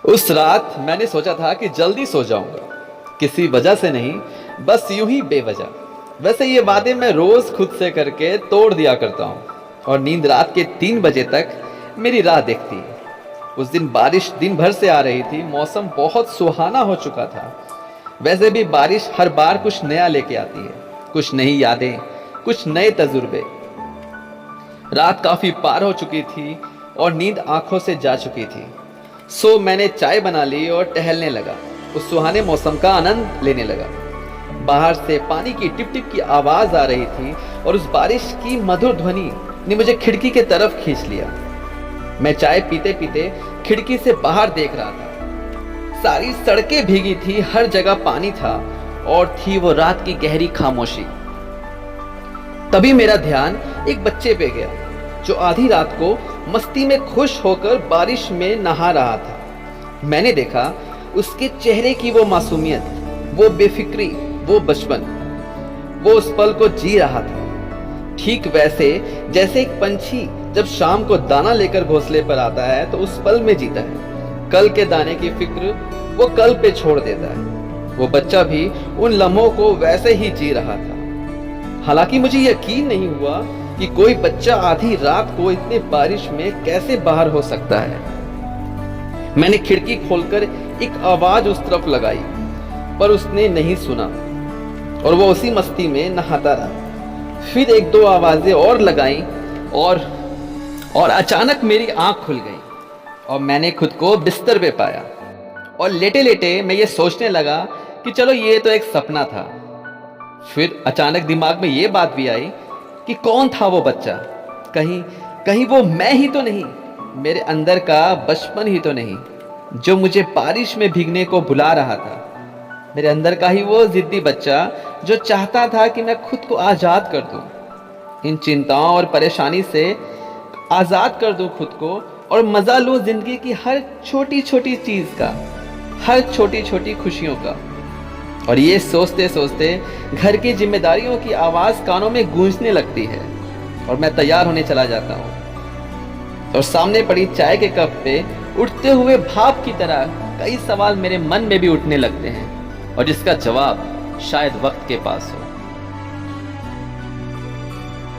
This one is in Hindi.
उस रात मैंने सोचा था कि जल्दी सो जाऊंगा, किसी वजह से नहीं, बस यूं ही बेवजह। वैसे ये वादे मैं रोज खुद से करके तोड़ दिया करता हूँ और नींद रात के 3 बजे तक मेरी राह देखती है। उस दिन बारिश दिन भर से आ रही थी, मौसम बहुत सुहाना हो चुका था। वैसे भी बारिश हर बार कुछ नया लेके आती है, कुछ नई यादें, कुछ नए तजुर्बे। रात काफी पार हो चुकी थी और नींद आंखों से जा चुकी थी। सो मैंने चाय बना ली और टहलने लगा, उस सुहाने मौसम का आनंद लेने लगा। बाहर से पानी की टिप टिप की आवाज आ रही थी और उस बारिश की मधुर ध्वनि ने मुझे खिड़की के तरफ खींच लिया। मैं चाय पीते पीते खिड़की से बाहर देख रहा था। सारी सड़कें भीगी थी, हर जगह पानी था और थी वो रात की गहरी खामोशी। तभी मेरा ध्यान एक बच्चे पे गया जो आधी रात को मस्ती में खुश होकर बारिश में नहा रहा था। मैंने देखा उसके चेहरे की वो मासूमियत, वो बेफिक्री, वो बचपन। वो उस पल को जी रहा था, ठीक वैसे जैसे एक पंछी जब शाम को दाना लेकर घोंसले पर आता है तो उस पल में जीता है। कल के दाने की फिक्र वो कल पे छोड़ देता है। वो बच्चा भी उन लम्हों को वैसे ही जी रहा था। हालांकि मुझे यकीन नहीं हुआ कि कोई बच्चा आधी रात को इतने बारिश में कैसे बाहर हो सकता है। मैंने खिड़की खोलकर एक आवाज उस तरफ लगाई, पर उसने नहीं सुना और वो उसी मस्ती में नहाता रहा। फिर 1-2 आवाजें और लगाई और अचानक मेरी आंख खुल गई और मैंने खुद को बिस्तर पे पाया। और लेटे लेटे मैं ये सोचने लगा कि चलो ये तो एक सपना था। फिर अचानक दिमाग में ये बात भी आई कि कौन था वो बच्चा। कहीं वो मैं ही तो नहीं, मेरे अंदर का बचपन ही तो नहीं जो मुझे बारिश में भीगने को बुला रहा था। मेरे अंदर का ही वो जिद्दी बच्चा जो चाहता था कि मैं खुद को आज़ाद कर दूं, इन चिंताओं और परेशानी से आज़ाद कर दूं खुद को और मज़ा लूं जिंदगी की हर छोटी छोटी चीज़ का, हर छोटी छोटी खुशियों का। और ये सोचते सोचते घर की जिम्मेदारियों की आवाज़ कानों में गूंजने लगती है और मैं तैयार होने चला जाता हूँ। और सामने पड़ी चाय के कप पे उठते हुए भाप की तरह कई सवाल मेरे मन में भी उठने लगते हैं और जिसका जवाब शायद वक्त के पास हो।